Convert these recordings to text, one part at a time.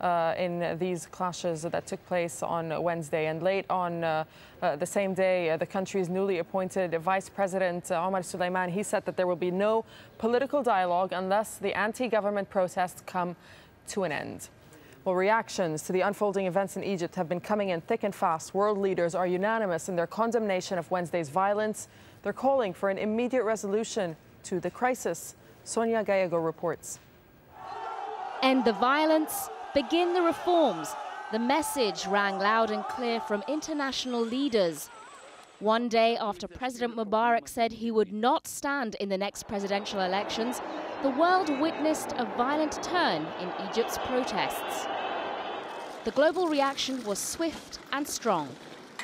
in these clashes that took place on Wednesday. And late on the same day, the country's newly appointed Vice President Omar Suleiman, he said that there will be no political dialogue unless the anti-government protests come to an end. Well, reactions to the unfolding events in Egypt have been coming in thick and fast. World leaders are unanimous in their condemnation of Wednesday's violence. They're calling for an immediate resolution to the crisis. Sonia Gallego reports. End the violence, begin the reforms. The message rang loud and clear from international leaders. One day after President Mubarak said he would not stand in the next presidential elections, the world witnessed a violent turn in Egypt's protests. The global reaction was swift and strong.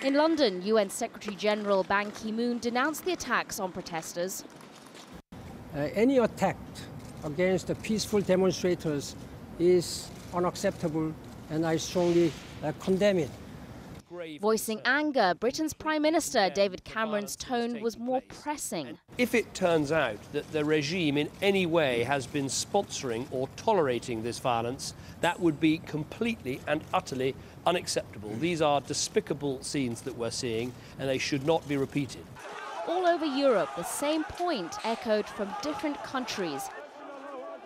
In London, UN Secretary-General Ban Ki-moon denounced the attacks on protesters. Any attack against the peaceful demonstrators is unacceptable, and I strongly condemn it. Voicing anger, Britain's Prime Minister David Cameron's tone was more pressing. If it turns out that the regime in any way has been sponsoring or tolerating this violence, that would be completely and utterly unacceptable. These are despicable scenes that we're seeing, and they should not be repeated. All over Europe, the same point echoed from different countries.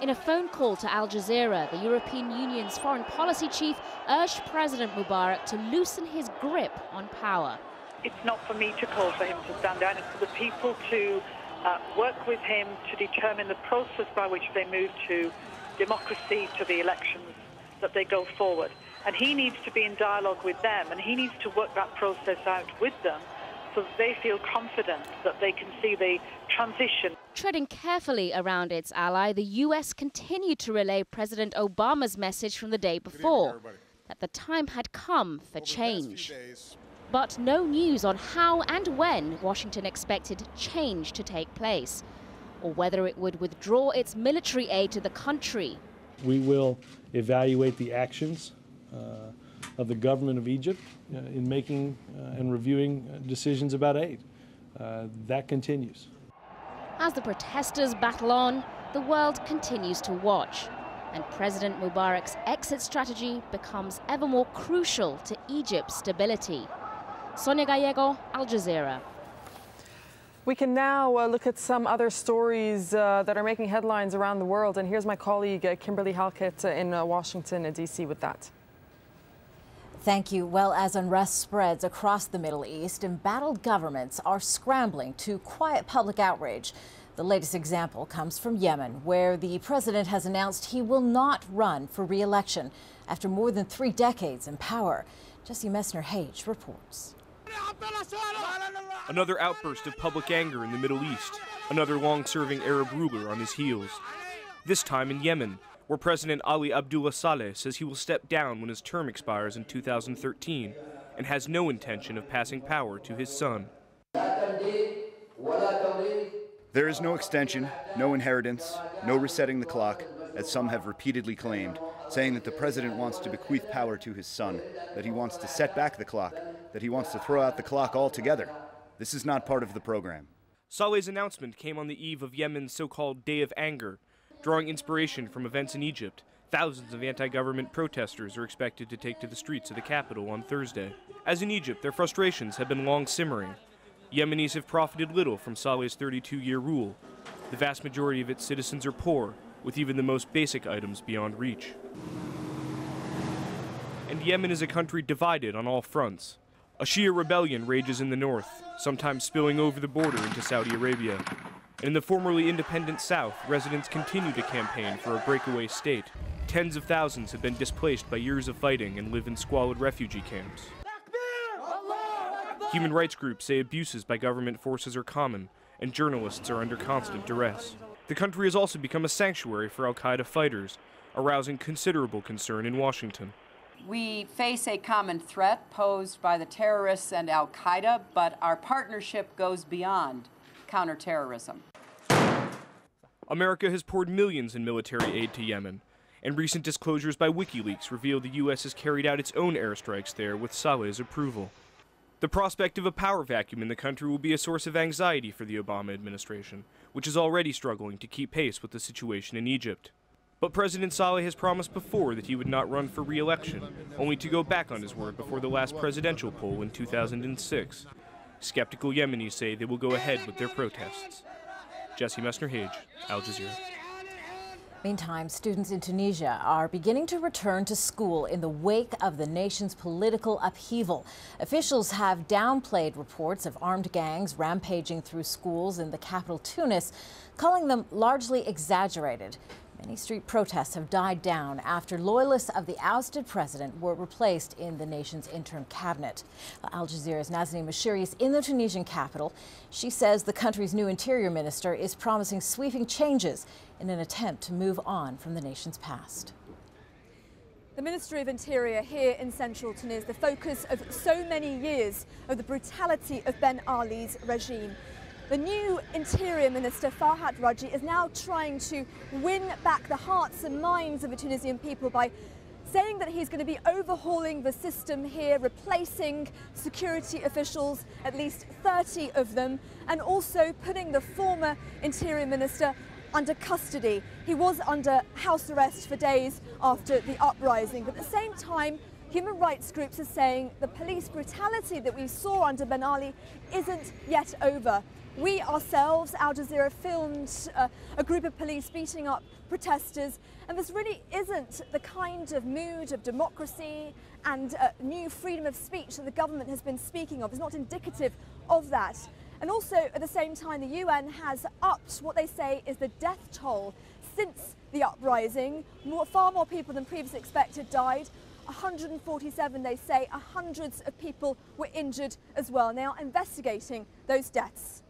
In a phone call to Al Jazeera, the European Union's foreign policy chief urged President Mubarak to loosen his grip on power. It's not for me to call for him to stand down, it's for the people to work with him to determine the process by which they move to democracy, to the elections, that they go forward. And he needs to be in dialogue with them, and he needs to work that process out with them so that they feel confident that they can see the transition. Treading carefully around its ally, the US continued to relay President Obama's message from the day before, that the time had come for change. But no news on how and when Washington expected change to take place, or whether it would withdraw its military aid to the country. We will evaluate the actions of the government of Egypt in making and reviewing decisions about aid. That continues. As the protesters battle on, the world continues to watch, and President Mubarak's exit strategy becomes ever more crucial to Egypt's stability. Sonia Gallego, Al Jazeera. We can now look at some other stories that are making headlines around the world, and here's my colleague Kimberly Halkett in Washington, D.C. with that. Thank you. Well, as unrest spreads across the Middle East, embattled governments are scrambling to quiet public outrage. The latest example comes from Yemen, where the president has announced he will not run for re-election after more than 3 decades in power. Jesse Messner-Hage reports. Another outburst of public anger in the Middle East, another long-serving Arab ruler on his heels. This time in Yemen, where President Ali Abdullah Saleh says he will step down when his term expires in 2013 and has no intention of passing power to his son. There is no extension, no inheritance, no resetting the clock, as some have repeatedly claimed, saying that the president wants to bequeath power to his son, that he wants to set back the clock, that he wants to throw out the clock altogether. This is not part of the program. Saleh's announcement came on the eve of Yemen's so-called Day of Anger. Drawing inspiration from events in Egypt, thousands of anti-government protesters are expected to take to the streets of the capital on Thursday. As in Egypt, their frustrations have been long simmering. Yemenis have profited little from Saleh's 32-year rule. The vast majority of its citizens are poor, with even the most basic items beyond reach. And Yemen is a country divided on all fronts. A Shia rebellion rages in the north, sometimes spilling over the border into Saudi Arabia. In the formerly independent south, residents continue to campaign for a breakaway state. Tens of thousands have been displaced by years of fighting and live in squalid refugee camps. Human rights groups say abuses by government forces are common, and journalists are under constant duress. The country has also become a sanctuary for al-Qaeda fighters, arousing considerable concern in Washington. We face a common threat posed by the terrorists and al-Qaeda, but our partnership goes beyond counterterrorism. America has poured millions in military aid to Yemen, and recent disclosures by WikiLeaks reveal the U.S. has carried out its own airstrikes there with Saleh's approval. The prospect of a power vacuum in the country will be a source of anxiety for the Obama administration, which is already struggling to keep pace with the situation in Egypt. But President Saleh has promised before that he would not run for re-election, only to go back on his word before the last presidential poll in 2006. Skeptical Yemenis say they will go ahead with their protests. Jesse Messner-Hage, Al Jazeera. Meantime, students in Tunisia are beginning to return to school in the wake of the nation's political upheaval. Officials have downplayed reports of armed gangs rampaging through schools in the capital Tunis, calling them largely exaggerated. Many street protests have died down after loyalists of the ousted president were replaced in the nation's interim cabinet. Al Jazeera's Nazanin Mashiri is in the Tunisian capital. She says the country's new interior minister is promising sweeping changes in an attempt to move on from the nation's past. The Ministry of Interior here in central Tunis, the focus of so many years of the brutality of Ben Ali's regime. The new Interior Minister, Farhat Raji, is now trying to win back the hearts and minds of the Tunisian people by saying that he's going to be overhauling the system here, replacing security officials, at least 30 of them, and also putting the former Interior Minister under custody. He was under house arrest for days after the uprising, but at the same time, human rights groups are saying the police brutality that we saw under Ben Ali isn't yet over. We ourselves, Al Jazeera, filmed a group of police beating up protesters, and this really isn't the kind of mood of democracy and new freedom of speech that the government has been speaking of. It's not indicative of that. And also, at the same time, the UN has upped what they say is the death toll since the uprising. Far more people than previously expected died. 147, they say. Hundreds of people were injured as well. They are investigating those deaths.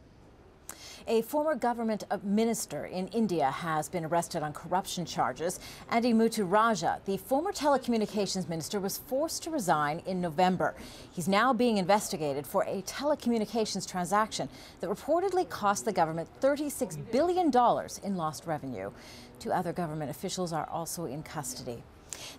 A former government minister in India has been arrested on corruption charges. Andi Muthuraja, the former telecommunications minister, was forced to resign in November. He's now being investigated for a telecommunications transaction that reportedly cost the government $36 billion in lost revenue. 2 other government officials are also in custody.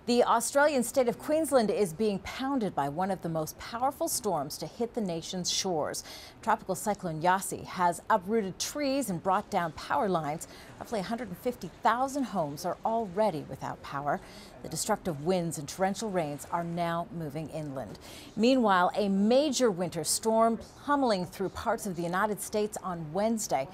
The Australian state of Queensland is being pounded by one of the most powerful storms to hit the nation's shores. Tropical cyclone Yasi has uprooted trees and brought down power lines. Roughly 150,000 homes are already without power. The destructive winds and torrential rains are now moving inland. Meanwhile, a major winter storm pummeling through parts of the United States on Wednesday.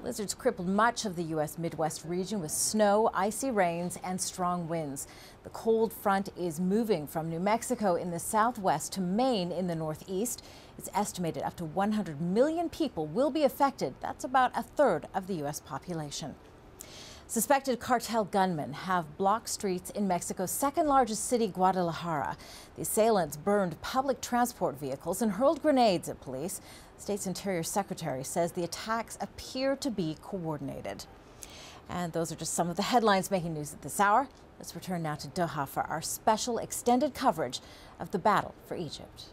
Blizzards crippled much of the U.S. Midwest region with snow, icy rains, and strong winds. The cold front is moving from New Mexico in the southwest to Maine in the northeast. It's estimated up to 100 million people will be affected. That's about a third of the U.S. population. Suspected cartel gunmen have blocked streets in Mexico's second largest city, Guadalajara. The assailants burned public transport vehicles and hurled grenades at police. The state's Interior Secretary says the attacks appear to be coordinated. And those are just some of the headlines making news at this hour. Let's return now to Doha for our special extended coverage of the battle for Egypt.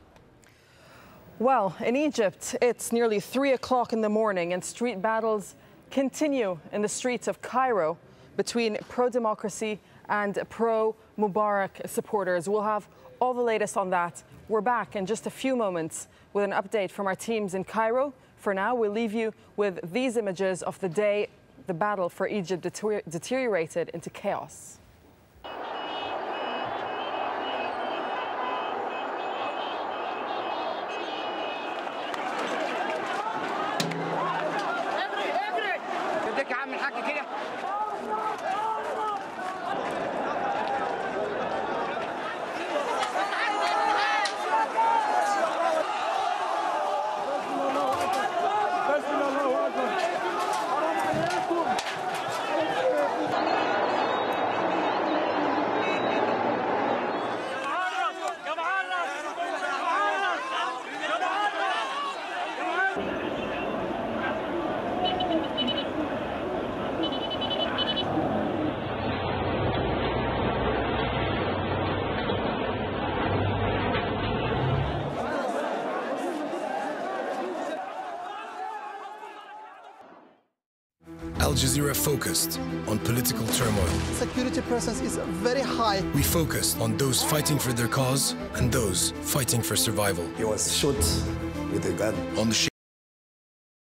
Well, in Egypt, it's nearly 3 o'clock in the morning and street battles continue in the streets of Cairo between pro-democracy and pro-Mubarak supporters. We'll have all the latest on that. We're back in just a few moments with an update from our teams in Cairo. For now, we'll leave you with these images of the day the battle for Egypt deteriorated into chaos. Al Jazeera focused on political turmoil. Security presence is very high. We focused on those fighting for their cause and those fighting for survival. He was shot with a gun. On the